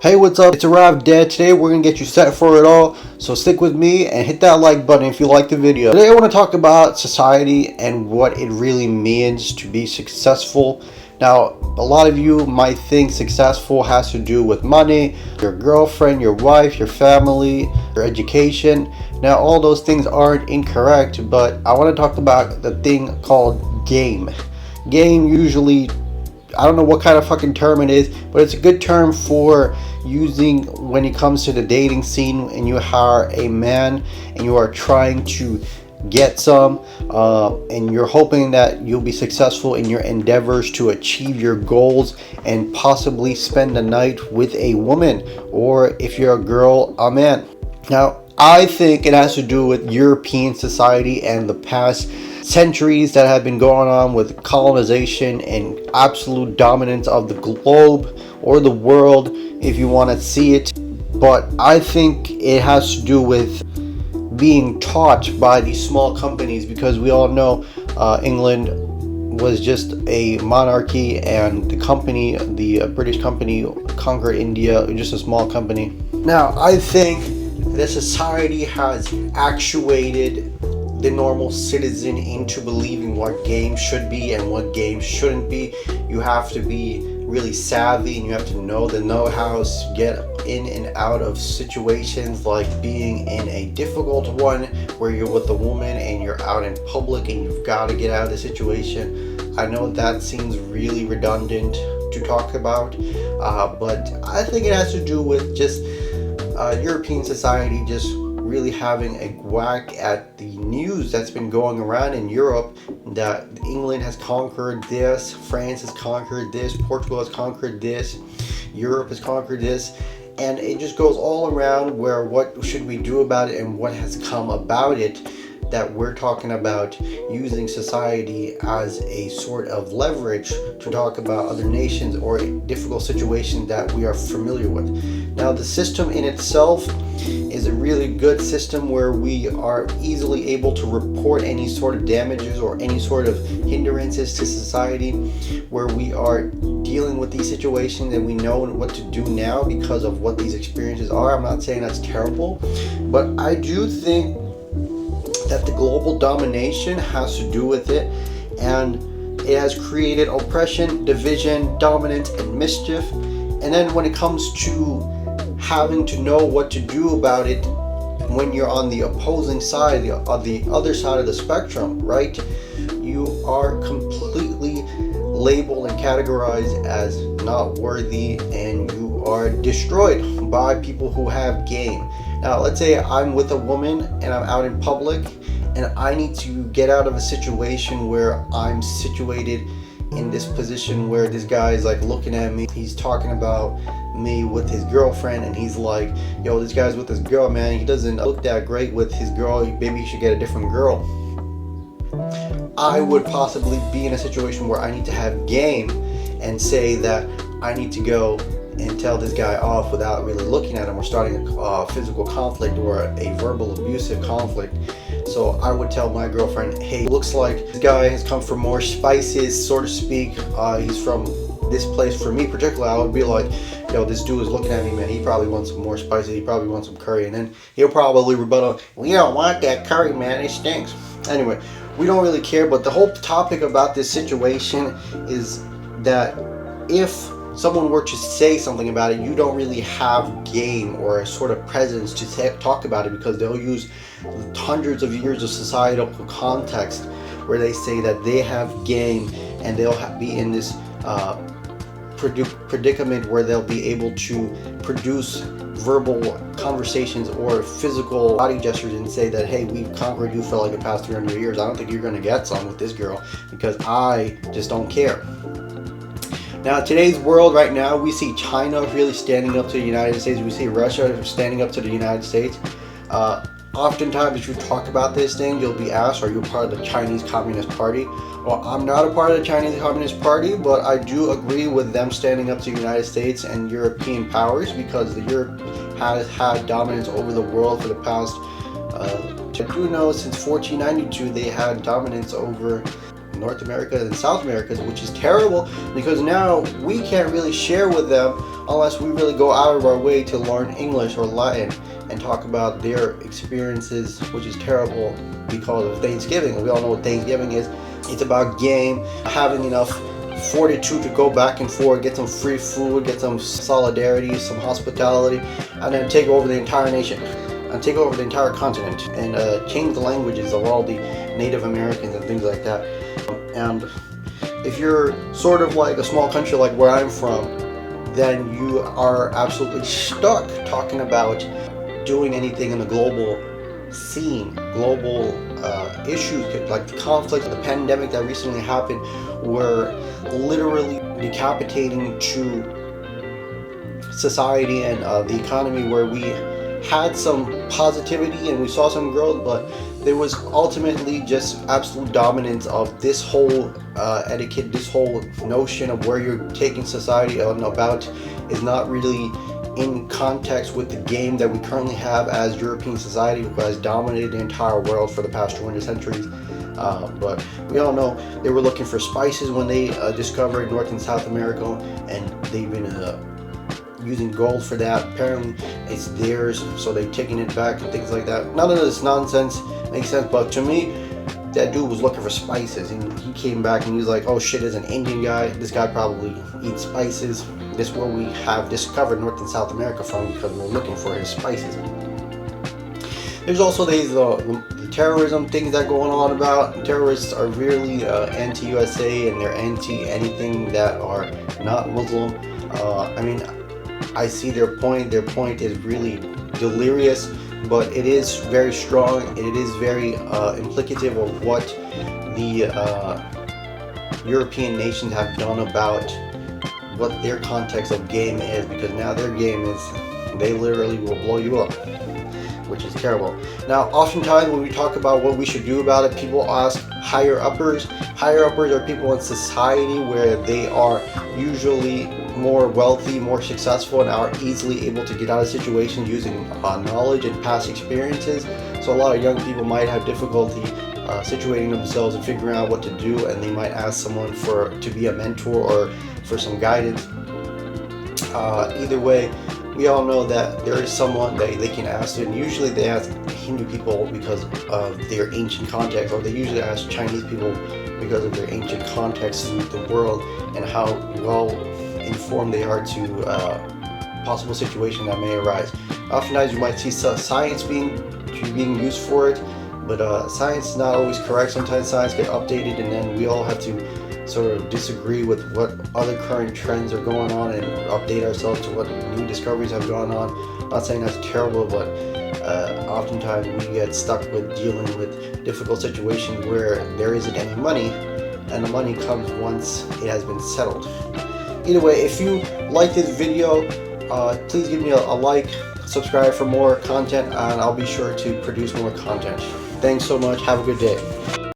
Hey, what's up? It's Arrived Dad. Today we're gonna get you set for it all. So stick with me and hit that like button if you like the video. Today I want to talk about society and what it really means to be successful. Now, a lot of you might think successful has to do with money, your girlfriend, your wife, your family, your education. Now, all those things aren't incorrect, but I want to talk about the thing called game. Game usually, I don't know what kind of fucking term it is, but it's a good term for using when it comes to the dating scene and you hire a man and you are trying to get some and you're hoping that you'll be successful in your endeavors to achieve your goals and possibly spend the night with a woman, or if you're a girl, a man. Now, I think it has to do with European society and the past centuries that have been going on with colonization and absolute dominance of the globe or the world, if you want to see it. But I think it has to do with being taught by these small companies, because we all know England was just a monarchy, and the British company conquered India, just a small company. Now, I think that society has actuated the normal citizen into believing what games should be and what games shouldn't be. You have to be really savvy and you have to know the know-hows to get in and out of situations, like being in a difficult one where you're with a woman and you're out in public and you've got to get out of the situation. I know that seems really redundant to talk about, but I think it has to do with just European society just really having a whack at the news that's been going around in Europe, that England has conquered this, France has conquered this, Portugal has conquered this, Europe has conquered this, and it just goes all around where what should we do about it and what has come about it, that we're talking about using society as a sort of leverage to talk about other nations or difficult situations that we are familiar with. Now, the system in itself is a really good system where we are easily able to report any sort of damages or any sort of hindrances to society, where we are dealing with these situations and we know what to do now because of what these experiences are. I'm not saying that's terrible, but I do think that the global domination has to do with it, and it has created oppression, division, dominance, and mischief. And then when it comes to having to know what to do about it when you're on the opposing side, on the other side of the spectrum, right, you are completely labeled and categorized as not worthy, and you are destroyed by people who have game. Now, let's say I'm with a woman and I'm out in public and I need to get out of a situation where I'm situated in this position where this guy is like looking at me. He's talking about me with his girlfriend and he's like, yo, this guy's with his girl, man. He doesn't look that great with his girl. Maybe he should get a different girl. I would possibly be in a situation where I need to have game and say that I need to go and tell this guy off without really looking at him, or starting a physical conflict or a verbal abusive conflict. So I would tell my girlfriend, hey, looks like this guy has come for more spices, so to speak. He's from this place. For me particularly, I would be like, yo, this dude is looking at me, man. He probably wants some more spices. He probably wants some curry. And then he'll probably rebuttal, we don't want that curry, man. It stinks. Anyway, we don't really care. But the whole topic about this situation is that if someone were to say something about it, you don't really have game or a sort of presence to talk about it, because they'll use hundreds of years of societal context where they say that they have game, and they'll be in this predicament where they'll be able to produce verbal conversations or physical body gestures and say that, hey, we've conquered you for like the past 300 years. I don't think you're going to get some with this girl because I just don't care. Now, in today's world right now, we see China really standing up to the United States. We see Russia standing up to the United States. Oftentimes, if you talk about this thing, you'll be asked, are you part of the Chinese Communist Party? Well, I'm not a part of the Chinese Communist Party, but I do agree with them standing up to the United States and European powers, because Europe has had dominance over the world for the past, I do know since 1492, they had dominance over North America and South America, which is terrible because now we can't really share with them unless we really go out of our way to learn English or Latin and talk about their experiences, which is terrible because of Thanksgiving. We all know what Thanksgiving is. It's about game, having enough fortitude to go back and forth, get some free food, get some solidarity, some hospitality, and then take over the entire nation and take over the entire continent and change the languages of all the Native Americans and things like that. And if you're sort of like a small country like where I'm from, then you are absolutely stuck talking about doing anything in the global scene, global issues like the conflict, the pandemic that recently happened were literally decapitating to society and the economy, where we had some positivity and we saw some growth, but there was ultimately just absolute dominance of this whole etiquette, this whole notion of where you're taking society on about is not really in context with the game that we currently have as European society, who has dominated the entire world for the past 200 centuries. But we all know they were looking for spices when they discovered North and South America, and they've been using gold for that. Apparently it's theirs, so they've taken it back and things like that. None of this nonsense makes sense, but to me, that dude was looking for spices, and he came back and he was like, oh shit, as an Indian guy, this guy probably eats spices. This is where we have discovered North and South America from, because we're looking for his spices. There's also these the terrorism things that going on about. Terrorists are really anti-USA, and they're anti-anything that are not Muslim. I mean, I see their point. Their point is really delirious, but it is very strong. It is very implicative of what the European nations have done about what their context of game is, because now their game is they literally will blow you up, which is terrible. Now, oftentimes when we talk about what we should do about it, people ask higher uppers. Higher uppers are people in society where they are usually more wealthy, more successful, and are easily able to get out of situations using knowledge and past experiences. So a lot of young people might have difficulty situating themselves and figuring out what to do, and they might ask someone to be a mentor or for some guidance. Either way, we all know that there is someone that they can ask, and usually they ask Hindu people because of their ancient context, or they usually ask Chinese people because of their ancient context in the world and how well informed they are to possible situation that may arise. Oftentimes you might see science being used for it, but science is not always correct. Sometimes science gets updated, and then we all have to sort of disagree with what other current trends are going on and update ourselves to what new discoveries have gone on. I'm not saying that's terrible, but oftentimes we get stuck with dealing with difficult situations where there isn't any money, and the money comes once it has been settled. Either way, if you like this video, please give me a like, subscribe for more content, and I'll be sure to produce more content. Thanks so much. Have a good day.